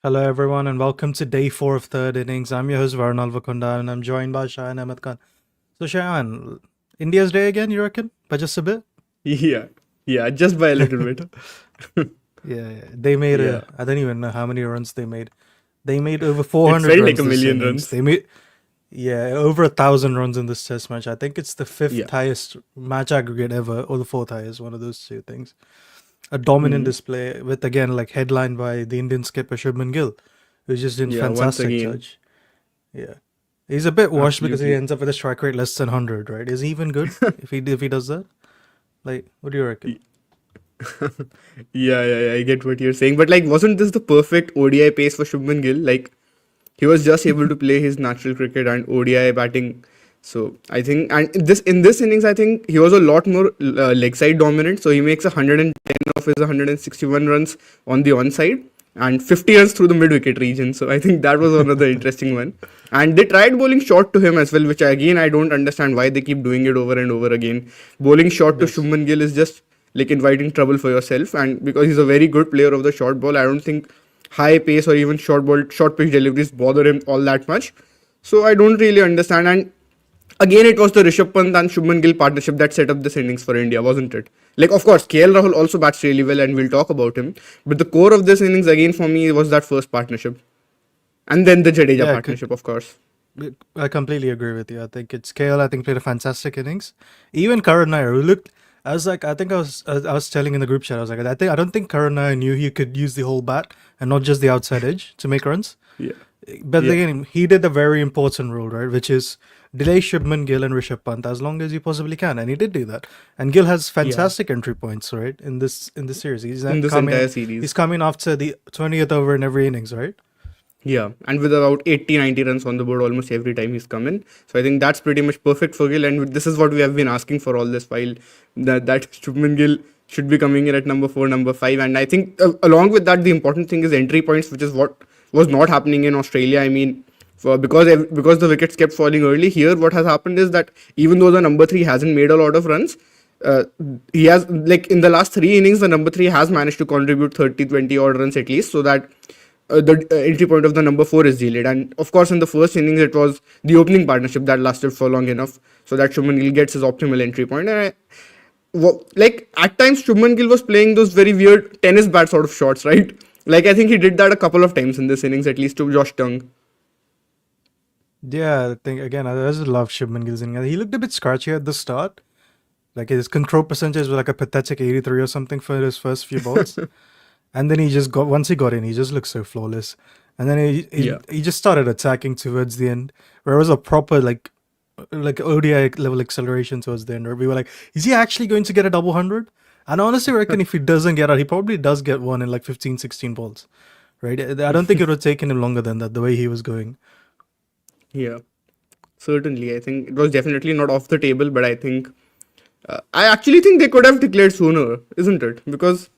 Hello, everyone, and welcome to day 4 of third innings. I'm your host, Varun and I'm joined by Shayan Ahmed Khan. So, Shayan, India's day again, you reckon? By just a bit? Yeah, yeah, just by a little bit. Yeah. They made Yeah, I don't even know how many runs they made. They made over it 400 felt like runs a this million innings. runs. They made, over 1,000 runs in this test match. I think it's the Yeah. fifth highest match aggregate ever, or the fourth highest, one of those two things. A dominant Hmm. display with, again, like headlined by the Indian skipper Shubman Gill, who just did Yeah, once fantastic again, charge. Yeah. He's a bit washed because he absolutely. ends up with a strike rate less than 100, right? Is he even good if he does that? Like, what do you reckon? Y- yeah, I get what you're saying. But like, wasn't this the perfect ODI pace for Shubman Gill? Like, he was just able to play his natural cricket and ODI batting. So I think, and in this innings, I think he was a lot more leg side dominant. So he makes 110 of his 161 runs on the onside and 50 runs through the mid wicket region. So I think that was another interesting one. And they tried bowling short to him as well, which again I don't understand why they keep doing it over and over again. Bowling short to Yes. Shubman Gill is just like inviting trouble for yourself, and because he's a very good player of the short ball, I don't think high pace or even short pitch deliveries bother him all that much. So I don't really understand. And again, it was the Rishabh Pant and Shubman Gill partnership that set up this innings for India, wasn't it? Like, of course, KL Rahul also bats really well, and we'll talk about him. But the core of this innings, again, for me, was that first partnership. And then the Jadeja Yeah, partnership, of course. I completely agree with you. I think it's KL. I think played a fantastic innings. Even Karan Nair, who looked, I was like, I was telling in the group chat, I was like, I don't think Karan Nair knew he could use the whole bat and not just the outside edge to make runs. Yeah. But Yeah. again, he did a very important rule, right? Which is delay Shubman Gill and Rishabh Pant as long as you possibly can, and he did do that. And Gill has Yeah. fantastic entry points, right? In this series, he's In this coming. entire He's series. coming after the 20th over in every innings, right? Yeah, and with about 80, 90 runs on the board almost every time he's come in. So I think that's pretty much perfect for Gill, and this is what we have been asking for all this while, that Shubman Gill should be coming in at number 4, number 5. And I think along with that, the important thing is entry points, which is what was not happening in Australia. I mean, because the wickets kept falling early here, what has happened is that even though the number 3 hasn't made a lot of runs, uh, he has, like, in the last 3 innings, the number 3 has managed to contribute 30, 20 odd runs at least, so that the entry point of the number 4 is delayed. And of course, in the first innings, it was the opening partnership that lasted for long enough so that Shubman Gill gets his optimal entry point. And like, at times, Shubman Gill was playing those very weird tennis bat sort of shots, right? Like, I think he did that a couple of times in this innings, at least to Josh Tongue. Yeah, I think again, I just love Shubman Gill's inning. He looked a bit scratchy at the start. Like his control percentage was like a pathetic 83 or something for his first few balls. And then he just got once he got in, he just looked so flawless. And then Yeah. he just started attacking towards the end, where it was a proper like ODI level acceleration towards the end. Where we were like, is he actually going to get a double hundred? And I honestly reckon if he doesn't get out, he probably does get one in like 15, 16 balls, right? I don't think it would have taken him longer than that, the way he was going. Yeah. Certainly. I think it was definitely not off the table, but I think. I actually think they could have declared sooner, isn't it? Because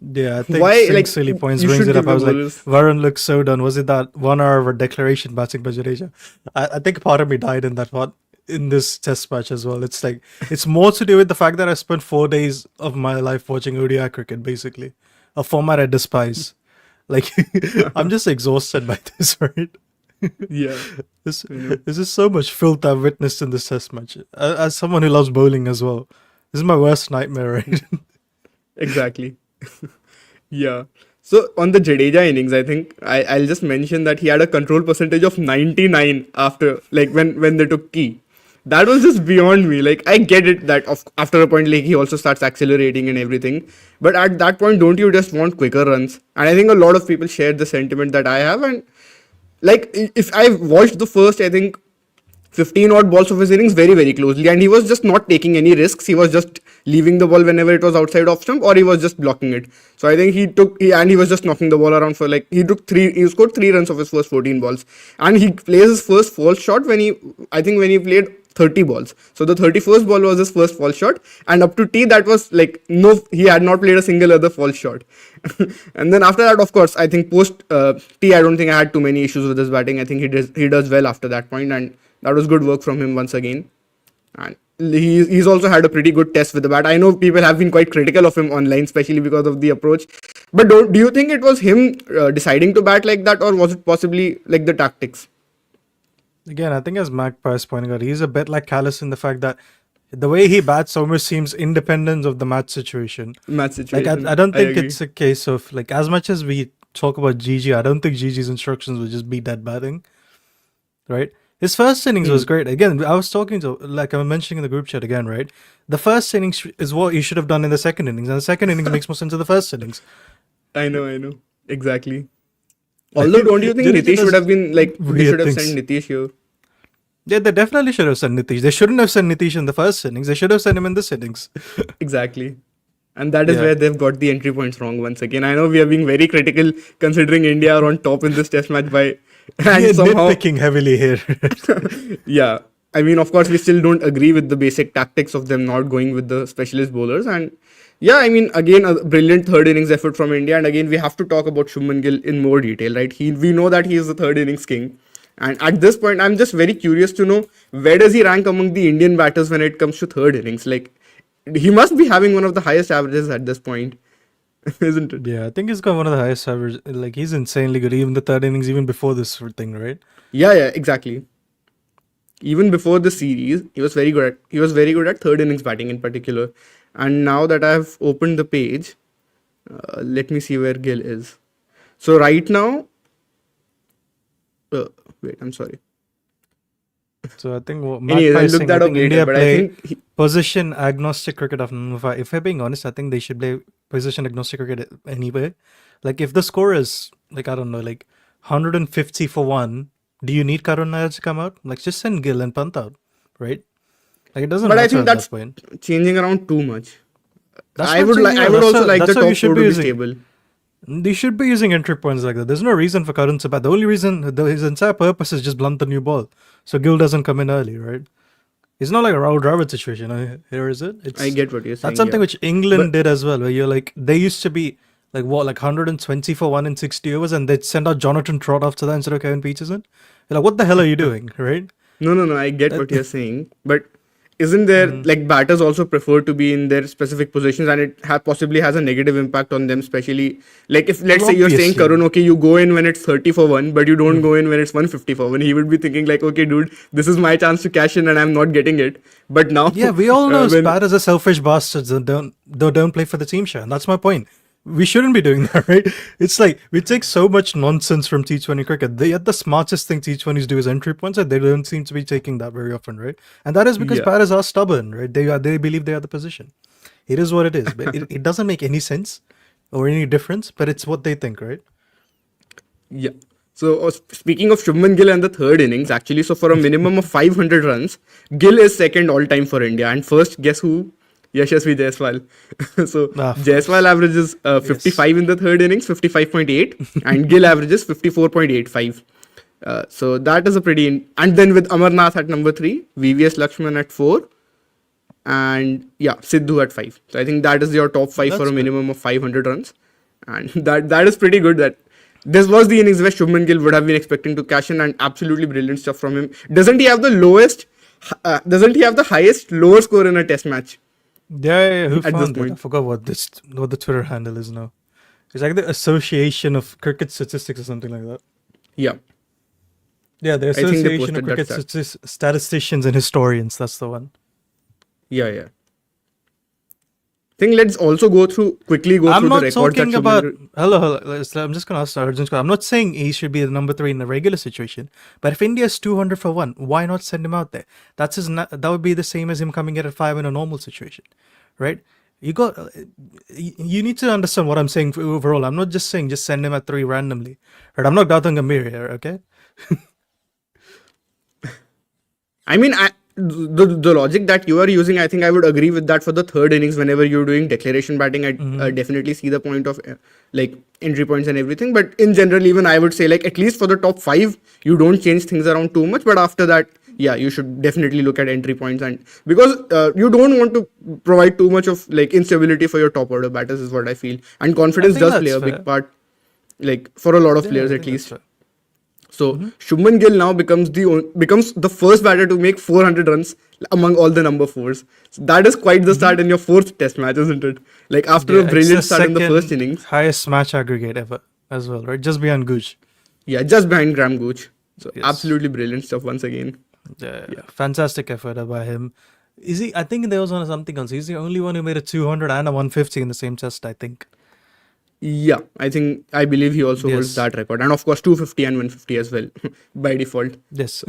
Yeah, I think why, Singh like, Silly Points you brings should it give up. I the was like, bowlers. Varun looks so done. Was it that 1 hour of a declaration batting by Jadeja? I think part of me died in that part in this test match as well. It's like it's more to do with the fact that I spent 4 days of my life watching ODI cricket, basically. A format I despise. Like I'm just exhausted by this, right? Yeah. This You know. this is so much filth I've witnessed in this test match. As someone who loves bowling as well. This is my worst nightmare, right? Exactly. Yeah. So on the Jadeja innings, I think I'll just mention that he had a control percentage of 99 after, like, when they took key. That was just beyond me. Like, I get it that after a point, like, he also starts accelerating and everything. But at that point, don't you just want quicker runs? And I think a lot of people share the sentiment that I have. And like, if I watched the first, I think 15 odd balls of his innings very, very closely, and he was just not taking any risks. He was just leaving the ball whenever it was outside off stump, or he was just blocking it. So I think he was just knocking the ball around for, like, he scored 3 runs of his first 14 balls, and he plays his first false shot when he played 30 balls. So the 31st ball was his first false shot, and up to T, that was like, no, he had not played a single other false shot. And then after that, of course, I think post T, I don't think I had too many issues with his batting. I think he does well after that point, and that was good work from him once again. And he's also had a pretty good test with the bat. I know people have been quite critical of him online, especially because of the approach. But do you think it was him deciding to bat like that, or was it possibly like the tactics? Again, I think as Magpie is pointing out, he's a bit like callous in the fact that the way he bats almost seems independent of the match situation. Match Like situation. I don't I think agree. it's a case of like as much as we talk about Gigi, I don't think Gigi's instructions would just be dead batting, right? His first innings was great. Again, I was talking to like I was mentioning in the group chat again, right? The first innings is what you should have done in the second innings, and the second innings makes more sense in the first innings. I know. Exactly. Although, don't you think Jadeja Nitish would does have been like, they weird should have things. sent Nitish here? Yeah, they definitely should have sent Nitish. They shouldn't have sent Nitish in the first innings. They should have sent him in this innings. Exactly. And that is Yeah. where they've got the entry points wrong once again. I know we are being very critical considering India are on top in this test match by, We and are somehow, nitpicking heavily here. yeah. I mean, of course, we still don't agree with the basic tactics of them not going with the specialist bowlers. And yeah, I mean, again, a brilliant third innings effort from India. And again, we have to talk about Shubman Gill in more detail, right? We know that he is the third innings king. And at this point, I'm just very curious to know where does he rank among the Indian batters when it comes to third innings? Like, he must be having one of the highest averages at this point, isn't it? Yeah, I think he's got one of the highest average. Like he's insanely good. Even the third innings, even before this thing, right? Yeah, exactly. Even before the series, he was very good. He was very good at third innings batting in particular. And now that I've opened the page, let me see where Gill is. So right now, uh, wait, I'm sorry. So I think what Anyways, Magpie I'll is look saying, I that up think later. India But I play think position agnostic cricket. If I'm being honest, I think they should play position agnostic cricket anyway. Like if the score is like I don't know, like 150 for one, do you need Karun Nair to come out? Like just send Gill and Pant out, right? Like it doesn't but I matter think at that that's point. changing around too much. That's not changing. I would also like the That's how you top should four be to be using. stable. They should be using entry points like that. There's no reason for Karun to bat. The only reason, his entire purpose is just blunt the new ball, so Gill doesn't come in early, right? It's not like a Rahul Dravid situation. Here is it? I It's get what you're that's saying, something yeah. which England But did as well, where you're like they used to be like what like 120 for one in 60 overs, and they'd send out Jonathan Trott after that instead of Kevin Peterson. You're like, what the hell are you doing, right? no, I get That, what you're saying. But isn't there Mhm. like batters also prefer to be in their specific positions, and it possibly has a negative impact on them, especially like if let's Well, say you're saying obviously. Karun, okay, you go in when it's 30 for one, but you don't Mm. go in when it's 150 for one. He would be thinking like, okay, dude, this is my chance to cash in, and I'm not getting it. But now, Yeah, we all know when batters are selfish bastards and don't play for the team, Shayan. That's my point. We shouldn't be doing that, right? It's like we take so much nonsense from T20 cricket. The smartest thing T20s do is entry points, and they don't seem to be taking that very often, right? And that is because yeah, batters are stubborn, right? They believe they are the position. It is what it is, but it doesn't make any sense or any difference. But it's what they think, right? yeah. So speaking of Shubman Gill and the third innings, actually, so for a minimum of 500 runs, Gill is second all time for India, and first, guess who? Yashasvi Jaiswal. So Of Jaiswal course, averages yes. 55 in the third innings, 55.8, and Gill averages 54.85. So that is a pretty. And then with Amarnath at number three, VVS Lakshman at four, and yeah, Sidhu at five. So I think that is your top five for That's a good. minimum of 500 runs, and that is pretty good. That this was the innings where Shubman Gill would have been expecting to cash in, and absolutely brilliant stuff from him. Doesn't he have the lowest? Doesn't he have the highest lower score in a test match Yeah, who at this found it? I point? forgot what the Twitter handle is now. It's like the Association of Cricket Statistics or something like that. Yeah, Yeah, the I think they Association of posted that Cricket stat. Statisticians and Historians. That's the one. Yeah. I think let's also quickly go I'm through the not records that talking Shubman about. Gill. Hello. I'm just gonna ask Arjun's question. I'm not saying he should be the number three in a regular situation, but if India's 200 for one, why not send him out there? That would be the same as him coming in at five in a normal situation, right? You need to understand what I'm saying overall. I'm not just saying just send him at three randomly, right? I'm not Gautam Gambhir here, okay? I mean, the logic that you are using, I think I would agree with that for the third innings. Whenever you're doing declaration batting, I definitely see the point of like entry points and everything. But in general, even I would say like at least for the top five, you don't change things around too much. But after that, yeah, you should definitely look at entry points, and because you don't want to provide too much of like instability for your top order batters is what I feel. And I confidence think does play that's a fair. big part, like for a lot of Yeah, players I at think that's least. fair. So Shubman Gill now becomes the first batter to make 400 runs among all the number fours. So that is quite the start in your fourth Test match, isn't it? Like after Yeah, a it's the brilliant start in the first second innings, highest match aggregate ever as well, right? Just behind Gooch. yeah, just behind Graham Gooch. So Yes. absolutely brilliant stuff once again. Yeah, Yeah. fantastic effort by him. Is he? I think there was on something else. He's the only one who made a 200 and a 150 in the same test. I think. Yeah, I believe he also holds Yes. that record, and of course 250 and 150 as well by default. Yes.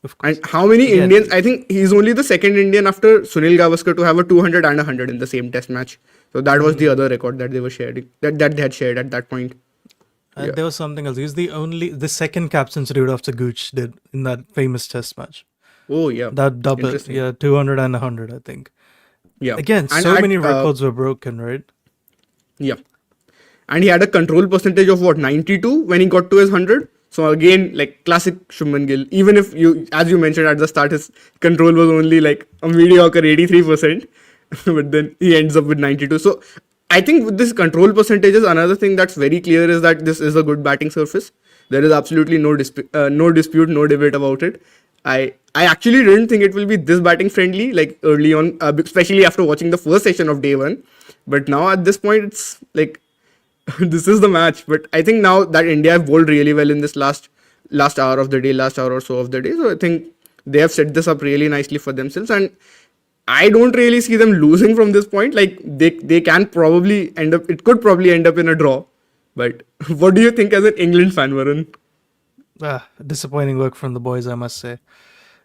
Of And course. how many Again, Indians? I think he's only the second Indian after Sunil Gavaskar to have a 200 and a 100 in the same Test match. So that was the other record that they were sharing, that they had shared at that point. and Yeah. there was something else. He's the second captain's dude after Gooch did in that famous test match. Oh yeah, That double, interesting. yeah, 200 and 100, I think. Yeah, Again, and so many records were broken, right? yeah, and he had a control percentage of what 92 when he got to his 100. So again, like classic Shubman Gill. Even if you, as you mentioned at the start, his control was only like a mediocre 83%, but then he ends up with 92. So I think with this control percentages, another thing that's very clear is that this is a good batting surface. There is absolutely no dispute, no debate about it. I actually didn't think it will be this batting friendly like early on, especially after watching the first session of day one. But now at this point, it's like this is the match. But I think now that India have bowled really well in this last hour of the day, last hour or so of the day. So I think they have set this up really nicely for themselves, and I don't really see them losing from this point. Like they can probably end up. It could probably end up in a draw. But what do you think as an England fan, Varun? Disappointing work from the boys, I must say.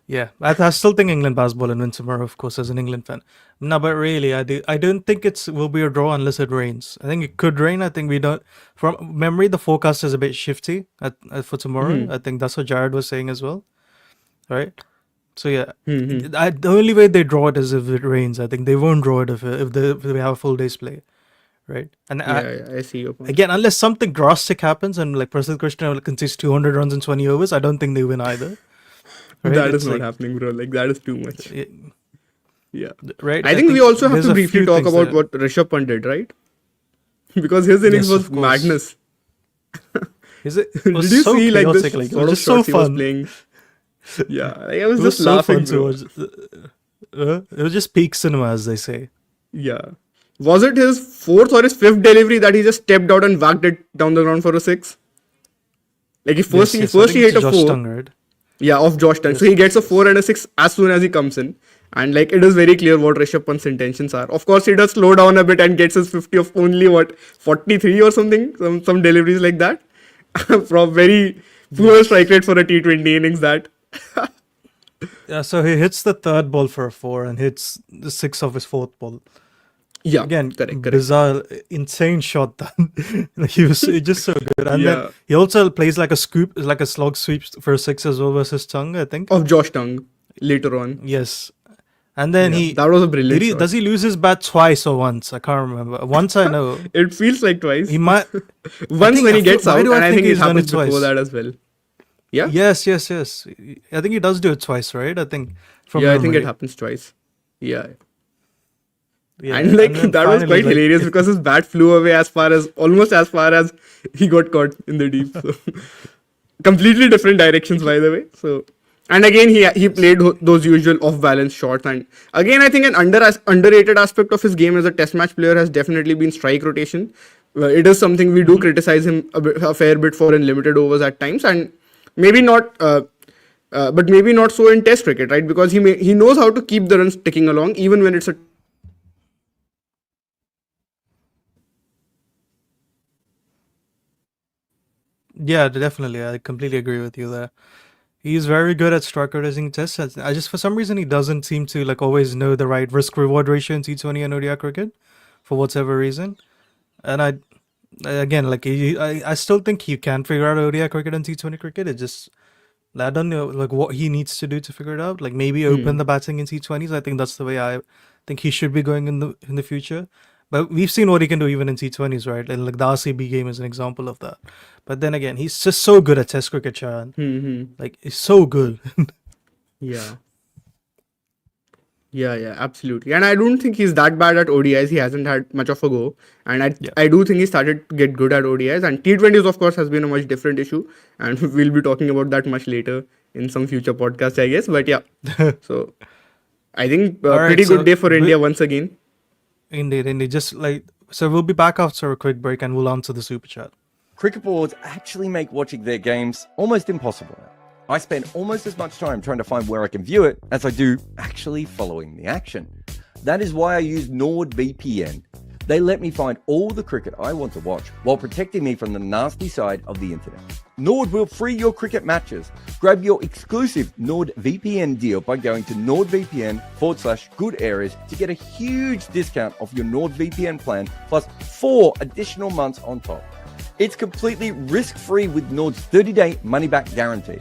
Yeah, I still think England pass ball and win tomorrow, of course, as an England fan. No, but really, I don't think it's will be a draw unless it rains. I think it could rain. I think we don't. From memory, the forecast is a bit shifty for tomorrow. I think that's what Jared was saying as well, right? So yeah, the only way they draw it is if it rains. I think they won't draw it if they have a full day's play, right? And Yeah, I see your point. again, unless something drastic happens and like Prasidh Krishna concedes 200 runs in 20 overs, I don't think they win either. Right? That is It's not like, happening, bro. Like that is too much. it- Yeah. right? I think we also have there's to a briefly few talk things about that- what Rishabh Pant did, right? Because his innings Yes, was of course. madness. Is it? It Did was you so see like chaotic. this Like, it sort was of just so shots he was fun. playing? Yeah, like, I was It was just so laughing, fun to bro. watch. It was just peak cinema, as they say. Yeah. Was it his fourth or his fifth delivery that he just stepped out and whacked it down the ground for a six? Like he first Yes, he yes, I first think he it's hit a Josh four. Tung, right? Yeah, of Josh Tung. So Yes, he gets a yes. 4 and a 6 as soon as he comes in. And like it is very clear what Rishabh Pant's intentions are. Of course, he does slow down a bit and gets his 50 of only what 43 or something. Some deliveries like that. From very poor strike rate for a T20 innings that. Yeah, so he hits the third ball for a four and hits the six of his fourth ball. Yeah, Again, correct. bizarre, insane shot. That he was just so good, and Yeah. then he also plays like a scoop, like a slog sweep for a six as well versus Tung, I think. Of Josh Tung later on. Yes, and then Yeah, that was a brilliant shot. does he lose his bat twice or once? I can't remember. Once I know It feels like twice. he might. Once think- when I he feel- gets why out, do I and I think think it he's done happens it twice? before that as well. Yeah? Yes. I think he does do it twice, right? I think. From Yeah, I think it memory. happens twice. Yeah. Yeah, And like then that was finally, quite like, hilarious because his bat flew away almost as far as he got caught in the deep. So completely different directions, by the way. So and again he played those usual off balance shots, and again I think an underrated aspect of his game as a test match player has definitely been strike rotation. It is something we do criticize him a fair bit for in limited overs at times, and maybe not. But maybe not so in Test cricket, right? Because he knows how to keep the runs ticking along, even when it's a Yeah, definitely. I completely agree with you there. He's very good at strike rotating tests. I just for some reason he doesn't seem to like always know the right risk reward ratio in T20 and ODI cricket, for whatever reason. And again like I still think he can figure out ODI cricket and T20 cricket. It just I don't know like what he needs to do to figure it out. Like maybe open the batting in T20s. I think that's the way I think he should be going in the future. But we've seen what he can do even in T20s, right? And like the RCB game is an example of that. But then again, he's just so good at Test cricket, Shayan. Like he's so good. yeah. Yeah, absolutely. And I don't think he's that bad at ODIs. He hasn't had much of a go. And Yeah. I do think he started to get good at ODIs. And T20s, of course, has been a much different issue. And we'll be talking about that much later in some future podcast, I guess. But yeah, so I think All right. pretty good So day for India once again. indeed. Just like so, we'll be back after a quick break, and we'll answer the super chat. Cricket boards actually make watching their games almost impossible now. I spend almost as much time trying to find where I can view it as I do actually following the action. That is why I use NordVPN. They let me find all the cricket I want to watch while protecting me from the nasty side of the internet. Nord will free your cricket matches. Grab your exclusive NordVPN deal by going to nordvpn.com/good areas to get a huge discount off your NordVPN plan plus 4 additional months on top. It's completely risk-free with Nord's 30-day money-back guarantee.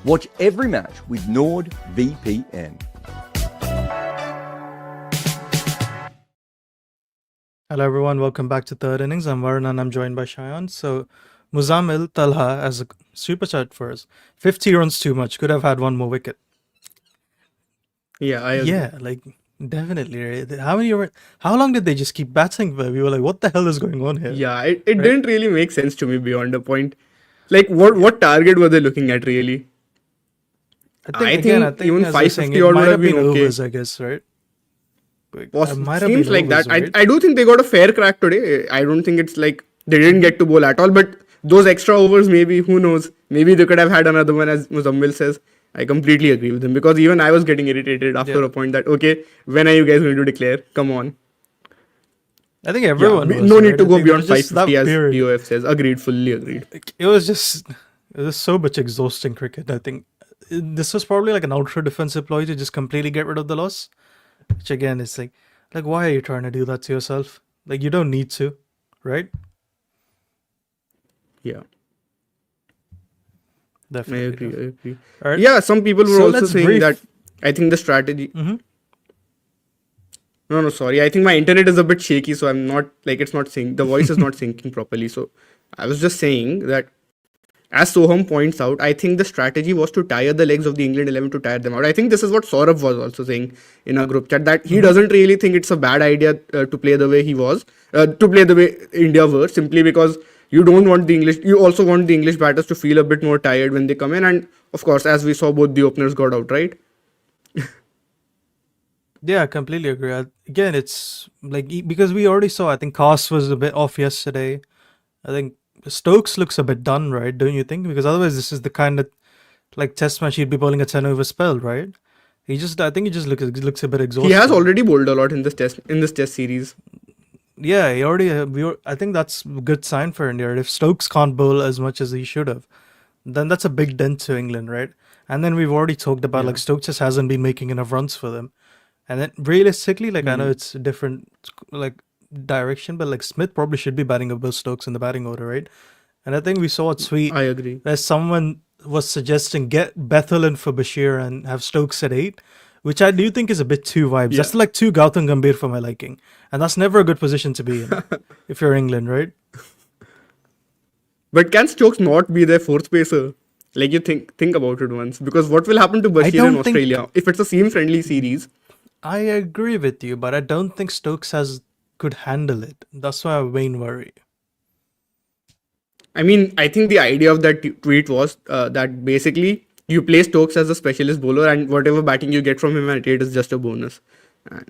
Watch every match with NordVPN. Hello, everyone. Welcome back to Third Innings. I'm Varun and I'm joined by Shayan. So, Muzamil Talha as a super chat for us. 50 runs too much. Could have had one more wicket. Yeah, I agree. Yeah, like definitely. Right? How long did they just keep batting? For? We were like, what the hell is going on here? Yeah, it didn't really make sense to me beyond a point. Like, what target were they looking at, really? I think even as I was saying, 550 it odd would might have have been been okay. overs, I guess, right? It might have Seems been like overs, that. right? I do think they got a fair crack today. I don't think it's like they didn't get to bowl at all. But those extra overs, maybe, who knows? Maybe they could have had another one, as Muzammil says. I completely agree with him because even I was getting irritated after Yeah. a point that, okay, when are you guys going to declare? Come on. I think Yeah, everyone was. no need Right? to I go think there beyond was just 550 that as period. DOF says. Agreed, fully agreed. Like, it was so much exhausting cricket. I think this was probably like an ultra defensive ploy to just completely get rid of the loss. Which again is like why are you trying to do that to yourself? Like you don't need to, right? Yeah, I Definitely. agree. I Definitely. agree. All right. Yeah, some people were So also let's saying brief. that I think the strategy. Mhm. No, sorry. I think my internet is a bit shaky, so I'm not like it's not sync. The voice is not syncing properly. So I was just saying that, as Soham points out, I think the strategy was to tire the legs of the England 11 to tire them out. I think this is what Saurabh was also saying in a group chat that he doesn't really think it's a bad idea to play the way he was, to play the way India were, simply because you don't want the English. You also want the English batters to feel a bit more tired when they come in, and of course, as we saw, both the openers got out, right? Yeah, I completely agree. Again, it's like because we already saw. I think Cost was a bit off yesterday. I think Stokes looks a bit done, right? Don't you think? Because otherwise, this is the kind of like test match he'd be bowling a 10 over spell, right? I think he just looks a bit exhausted. He has already bowled a lot in this test series. Yeah, he already. I think that's a good sign for India. If Stokes can't bowl as much as he should have, then that's a big dent to England, right? And then we've already talked about like Stokes just hasn't been making enough runs for them. And then realistically, like I know it's a different like direction, but like Smith probably should be batting above Stokes in the batting order, right? And I think we saw a tweet I agree. where someone was suggesting get Bethel in for Bashir and have Stokes at 8, which I do think is a bit too vibes. That's like too Gautam Gambhir for my liking. And that's never a good position to be in if you're England, right? But can Stokes not be their fourth pacer? Like you think about it once, because what will happen to I Bashir in don't think Australia if it's a seam-friendly series? I agree with you, but I don't think Stokes could handle it. That's why I main worry. I mean, I think the idea of that tweet was that basically you play Stokes as a specialist bowler, and whatever batting you get from him at 8 is just a bonus.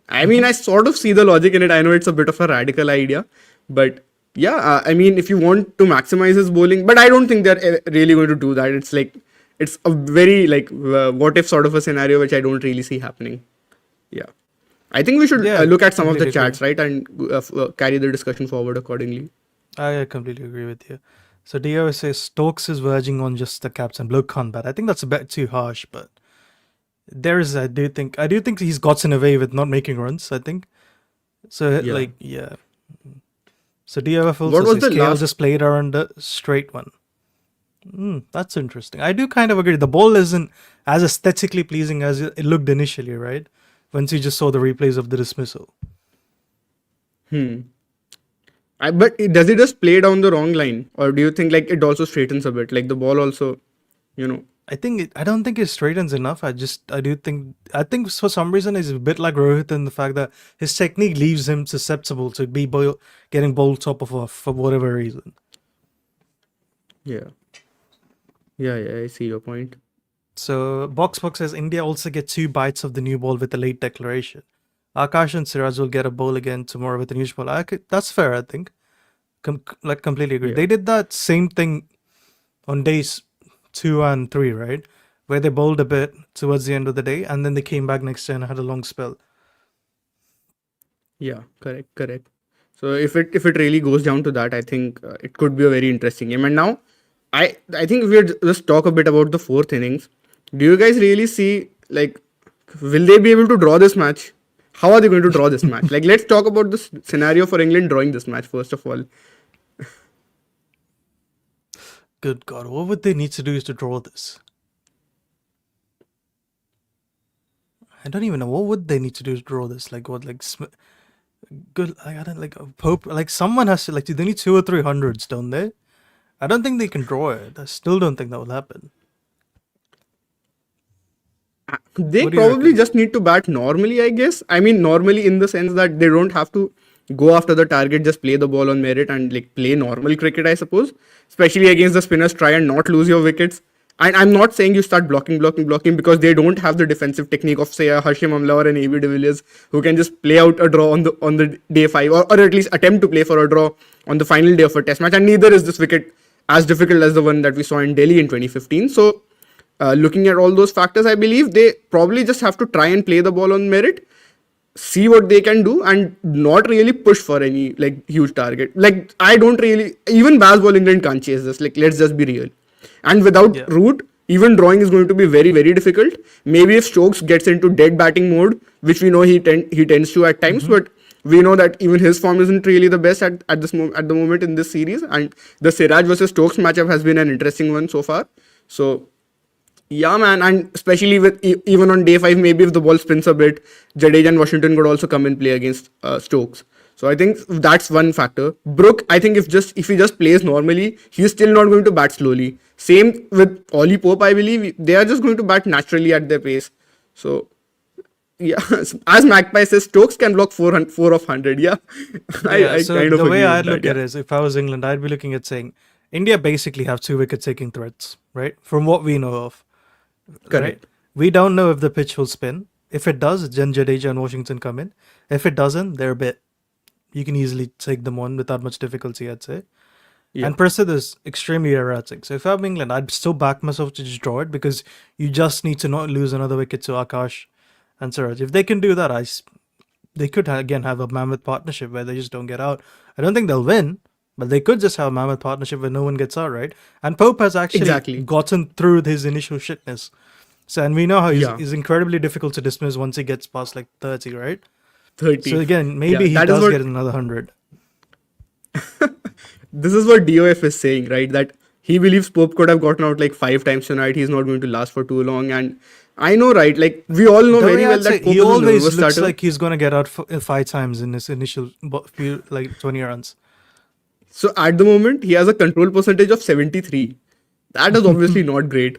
I mean, I sort of see the logic in it. I know it's a bit of a radical idea, but yeah, I mean, if you want to maximize his bowling, but I don't think they're really going to do that. It's like it's a very like what if sort of a scenario which I don't really see happening. Yeah, I think we should Yeah, look at some of the completely agree. chats, right, and carry the discussion forward accordingly. I completely agree with you. So Dio says Stokes is verging on just the captain. Bloke can't bat. I think that's a bit too harsh, but I do think he's gotten away with not making runs. I think so. Yeah. Like yeah. So DOF What also was says the KL last? just played around the straight one. That's interesting. I do kind of agree. The ball isn't as aesthetically pleasing as it looked initially, right? Once you just saw the replays of the dismissal. But does it just play down the wrong line, or do you think like it also straightens a bit, like the ball also, you know? I don't think it straightens enough. I think for some reason he's a bit like Rohit in the fact that his technique leaves him susceptible to getting bowled top of off for whatever reason. Yeah. Yeah, I see your point. So Box says India also get 2 bites of the new ball with a late declaration. Akash and Siraj will get a bowl again tomorrow with a new ball. That's fair, I think. Completely agree. Yeah. They did that same thing on days 2 and 3, right? Where they bowled a bit towards the end of the day and then they came back next day and had a long spell. Yeah, correct. So if it really goes down to that, I think it could be a very interesting game. And now, I think we'll just talk a bit about the fourth innings. Do you guys really see, like, will they be able to draw this match? How are they going to draw this match? Like, let's talk about this scenario for England drawing this match first of all. Good God, what would they need to do to draw this? I don't even know. What would they need to do to draw this? Like what? Good. I don't like Pope. Like someone has to. Like they need 2 or 3 hundreds, don't they? I don't think they can draw it. I still don't think that will happen. They What do you probably reckon? just need to bat normally, I guess. I mean, normally in the sense that they don't have to go after the target, just play the ball on merit and like play normal cricket, I suppose. Especially against the spinners, try and not lose your wickets. And I'm not saying you start blocking because they don't have the defensive technique of say a Hashim Amla or an AB de Villiers who can just play out a draw on the day 5 or at least attempt to play for a draw on the final day of a test match. And neither is this wicket as difficult as the one that we saw in Delhi in 2015. So looking at all those factors, I believe they probably just have to try and play the ball on merit, see what they can do, and not really push for any like huge target. Like I don't really even Bazball England can't chase this. Like let's just be real. And without Yeah. Root, even drawing is going to be very difficult. Maybe if Stokes gets into dead batting mode, which we know he tends to at times, but we know that even his form isn't really the best at the moment in this series. And the Siraj versus Stokes matchup has been an interesting one so far. So yeah, man, and especially with even on day 5, maybe if the ball spins a bit, Jadeja and Washington could also come and play against Stokes. So I think that's one factor. Brook, I think if he just plays normally, he's still not going to bat slowly. Same with Ollie Pope, I believe they are just going to bat naturally at their pace. So yeah, as Magpie says, Stokes can block 4 of 100. Yeah, Yeah. I So kind of the way agree I'd with look that. at it is, if I was England, I'd be looking at saying India basically have 2 wicket-taking threats, right? From what we know of. Correct. Right? We don't know if the pitch will spin. If it does, then Jadeja and Washington come in. If it doesn't, they're a bit. You can easily take them on without much difficulty, I'd say. Yeah. And Prasid is extremely erratic. So if I'm England, I'd still back myself to just draw it because you just need to not lose another wicket to Akash and Siraj. If they can do that, they could again have a mammoth partnership where they just don't get out. I don't think they'll win, but they could just have a mammoth partnership where no one gets out, right? And Pope has actually Exactly. gotten through his initial shitness. So, and we know how Yeah. he's incredibly difficult to dismiss once he gets past like 30, right? 30. So again, maybe he that is does what get another 100. this is what DOF is saying, right? That he believes Pope could have gotten out like 5 times tonight. He's not going to last for too long. And I know, right? Like we all know The very way well I'd say, that Pope he is a always nervous looks starter. like he's going to get out 5 times in his initial few, like 20 runs. So at the moment, he has a control percentage of 73. That is obviously not great.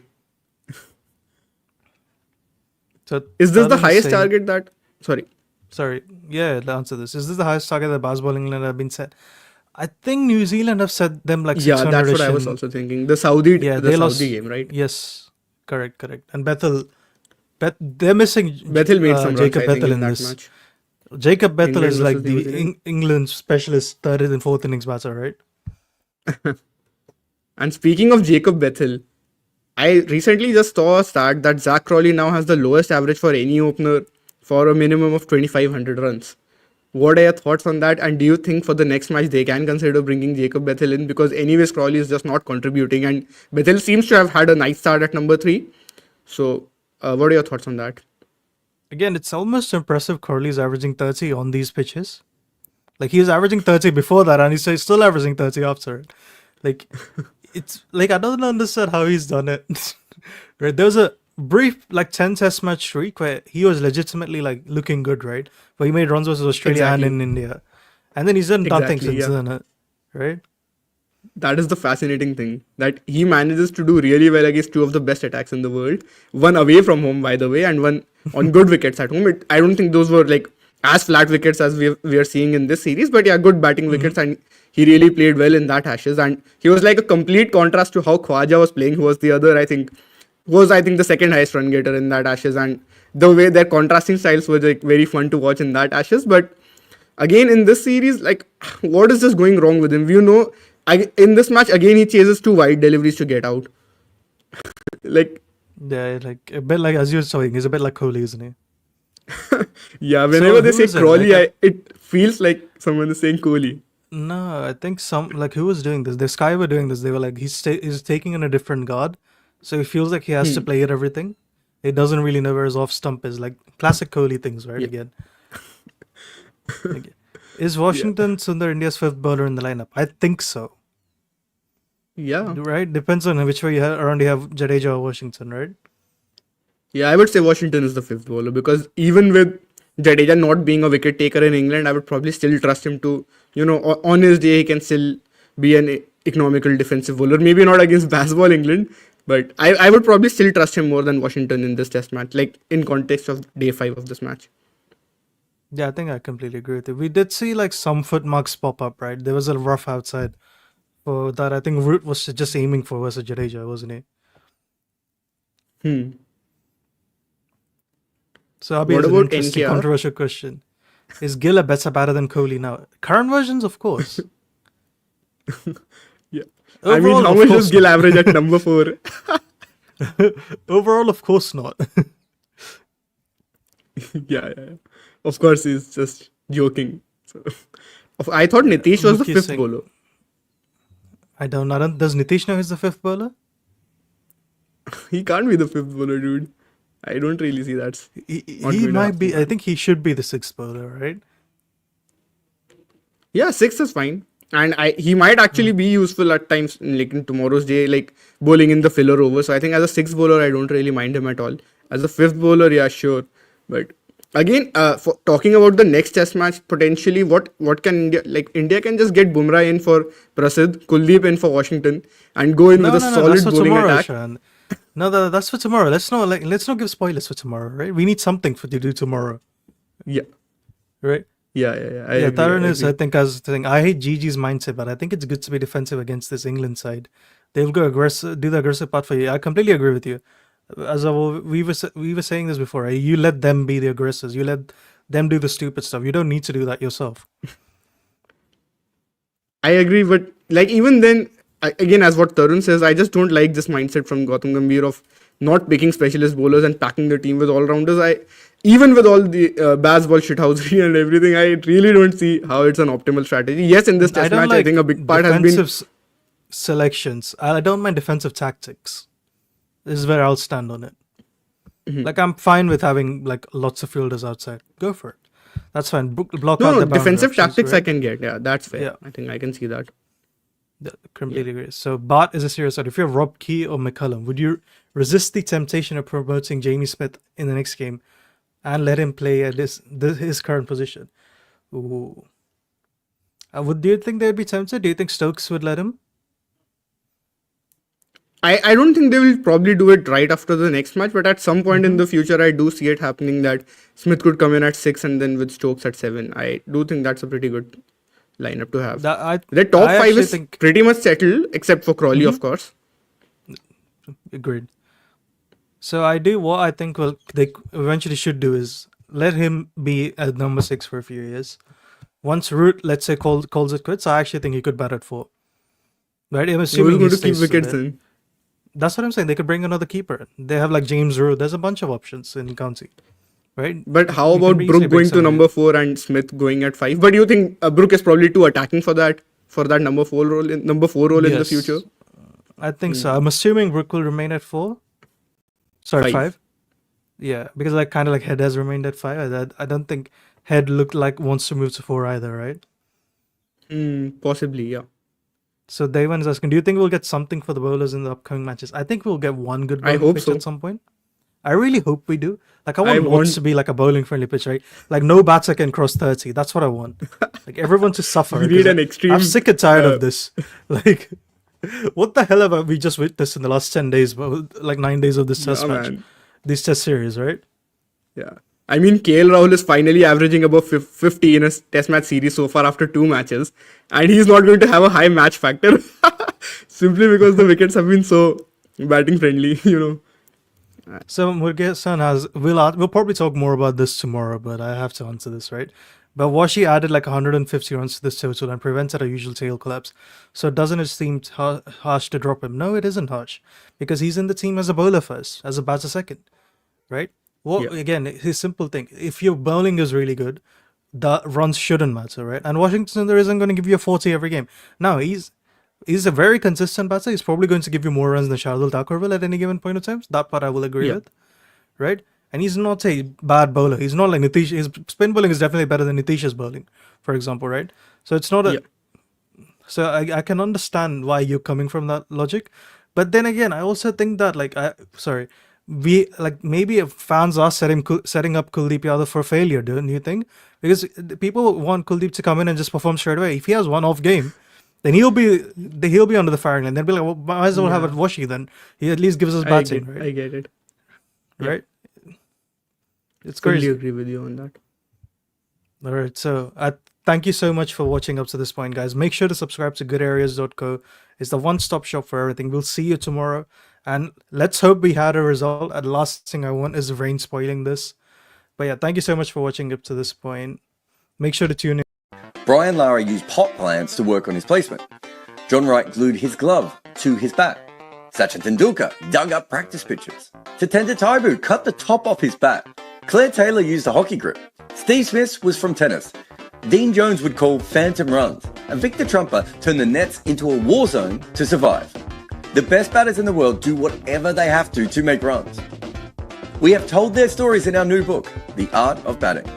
So Is this the Tarun is highest saying- target that? Sorry. Yeah, the answer this. Is this the highest target that Bazball England have been set? I think New Zealand have set them like 600. Yeah, that's what I was also thinking. The Saudi, Yeah, the they Saudi lost. game, right? Yes, correct. And they're missing Bethel made some runs, Jacob I think, Bethel in in that this. match. Jacob Bethel England is like versus New the Zealand. England specialist 3rd and 4th innings batter, right? And speaking of Jacob Bethel, I recently just saw a stat that Zach Crawley now has the lowest average for any opener for a minimum of 2,500 runs. What are your thoughts on that? And do you think for the next match they can consider bringing Jacob Bethel in? Because anyways, Crawley is just not contributing and Bethel seems to have had a nice start at number 3. So what are your thoughts on that? Again, it's almost impressive Curly's averaging 30 on these pitches. Like he was averaging 30 before that and he's still averaging 30 after it. Like it's like I don't understand how he's done it. Right? There was a brief like 10 test match streak where he was legitimately like looking good, right? Where he made runs versus Australia Exactly. and in India. And then he's done nothing Exactly, since yeah. then, right? That is the fascinating thing, that he manages to do really well against two of the best attacks in the world. One away from home, by the way, and one on good wickets at home. I don't think those were like as flat wickets as we are seeing in this series, but yeah, good batting wickets, and he really played well in that Ashes. And he was like a complete contrast to how Khwaja was playing, who was the other, I think, the second highest run getter in that Ashes. And the way their contrasting styles were like very fun to watch in that Ashes. But again, in this series, like, what is just going wrong with him? In this match, again, he chases two wide deliveries to get out. Like, Yeah, like a bit like, as you were saying, he's a bit like Kohli, isn't he? yeah, whenever they who say is it? Crawley, Like, it feels like someone is saying Kohli. No, I think who was doing this? The Sky were doing this. They were like, he's taking in a different guard, so he feels like he has to play at everything. He doesn't really know where his off stump is. Like classic Kohli things, right? Yeah. Again, Like, is Washington Sundar India's fifth bowler in the lineup? I think so. Yeah. Right? Depends on which way around you have Jadeja or Washington, right? Yeah, I would say Washington is the fifth bowler, because even with Jadeja not being a wicket taker in England, I would probably still trust him to, on his day, he can still be an economical defensive bowler. Maybe not against Baseball England, but I would probably still trust him more than Washington in this test match, like in context of day 5 of this match. Yeah, I think I completely agree with you. We did see like some foot marks pop up, right? There was a rough outside for that. I think Root was just aiming for versus Jadeja, wasn't he? So Abhi, What is an about interesting NKR? controversial question. Is Gill a better batter than Kohli now? Current versions, of course. Yeah. Overall, how of much course does Gill not. average at number 4? Overall, of course not. Yeah. Of course, he's just joking. So, I thought Nitish was the Mukesh fifth Singh. bowler. I don't know. Does Nitish know he's the fifth bowler? He can't be the fifth bowler, dude. I don't really see that. He Not going to might be. happen. I think he should be the sixth bowler, right? Yeah, 6 is fine. And he might actually be useful at times, like in tomorrow's day, like bowling in the filler over. So I think as a sixth bowler, I don't really mind him at all. As a fifth bowler, yeah, sure. But again, for talking about the next test match, potentially, what can India, like India can just get Bumrah in for Prasidh, Kuldeep in for Washington, and go in with a solid That's for bowling tomorrow, attack. Shayan. No, that's for tomorrow. Let's not give spoilers for tomorrow, right? We need something to do tomorrow, Yeah. right? Yeah. I agree, Taran I is, agree. I think, as the thing. I hate Gigi's mindset, but I think it's good to be defensive against this England side. They'll go aggressive, do the aggressive part for you. I completely agree with you. We were saying this before, right? You let them be the aggressors. You let them do the stupid stuff. You don't need to do that yourself. I agree, but like even then, again, as what Tarun says, I just don't like this mindset from Gautam Gambhir of not picking specialist bowlers and packing the team with all rounders. Even with all the Bazball shithousery and everything, I really don't see how it's an optimal strategy. Yes, in this I test don't match, like I think a big part has been. defensive selections. I don't mind defensive tactics. This is where I'll stand on it. Like I'm fine with having like lots of fielders outside. Go for it. That's fine. Block out No, the boundary defensive options, tactics I right? can get. Yeah, that's fair. Yeah. I think I can see that. Yeah, completely agree. So Bart is a serious side. If you're Rob Key or McCullum, would you resist the temptation of promoting Jamie Smith in the next game and let him play at his current position? Ooh. Do you think they'd be tempted? Do you think Stokes would let him? I don't think they will probably do it right after the next match, but at some point in the future, I do see it happening that Smith could come in at 6 and then with Stokes at 7. I do think that's a pretty good lineup to have. The top I 5 actually is think pretty much settled, except for Crawley, of course. agreed. So I do what I think they eventually should do is let him be at number 6 for a few years. Once Root, let's say, calls it quits, I actually think he could bat at 4. Right? I'm Who's assuming going he to keep stays wickets there. in? That's what I'm saying. They could bring another keeper. They have like James Root. There's a bunch of options in county, right? But how You can about easily Brook bring going to somebody number in. 4 and Smith going at 5? But do you think Brook is probably too attacking for that number 4 role in the Yes. future? I think so. I'm assuming Brook will remain at 4. Sorry, 5. 5. Yeah, because like kind of like Head has remained at 5. I don't think Head looked like wants to move to 4 either, right? Possibly, yeah. So Devan is asking, do you think we'll get something for the bowlers in the upcoming matches? I think we'll get one good I bowling hope pitch so. at some point. I really hope we do. Like I I want Lords want- to be like a bowling friendly pitch, right? Like no batter can cross 30. That's what I want. Like everyone to suffer. We need because an extreme, I'm sick and tired of this. Like What the hell have we just witnessed in the last 10 days, like 9 days of this test Yeah, match, man. this test series, right? Yeah. I mean, KL Rahul is finally averaging above 50 in a test match series so far after 2 matches. And he's not going to have a high match factor simply because the wickets have been so batting friendly, you know. So Murugesan we'll probably talk more about this tomorrow, but I have to answer this, right? But Washi added like 150 runs to this total and prevented a usual tail collapse. So doesn't it seem harsh to drop him? No, it isn't harsh because he's in the team as a bowler first, as a batter second, right? Well, Yeah. again, his simple thing. If your bowling is really good, the runs shouldn't matter, right? And Washington there isn't going to give you a 40 every game. Now he's a very consistent batter. He's probably going to give you more runs than Shardul Thakur will at any given point of time. That part I will agree Yeah. with, right? And he's not a bad bowler. He's not like Nitish. His spin bowling is definitely better than Nitish's bowling, for example, right? So it's not a. Yeah. So I can understand why you're coming from that logic, but then again, I also think that we like maybe if fans are setting up Kuldeep Yadav for failure, don't you think? Because people want Kuldeep to come in and just perform straight away. If he has one off game, then he'll be under the firing line. They'll be like, well, might as well have Yeah. it Washi then. He at least gives us I batting, get, right? I get it. Yeah. Right? It's Fully crazy. agree with you on that. All right. So thank you so much for watching up to this point, guys. Make sure to subscribe to goodareas.co. It's the one-stop shop for everything. We'll see you tomorrow. And let's hope we had a result. And the last thing I want is rain spoiling this. But yeah, thank you so much for watching up to this point. Make sure to tune in. Brian Lara used pot plants to work on his placement. John Wright glued his glove to his bat. Sachin Tendulkar dug up practice pictures. Tatenda Taibu cut the top off his bat. Claire Taylor used a hockey grip. Steve Smith was from tennis. Dean Jones would call phantom runs. And Victor Trumper turned the nets into a war zone to survive. The best batters in the world do whatever they have to make runs. We have told their stories in our new book, The Art of Batting.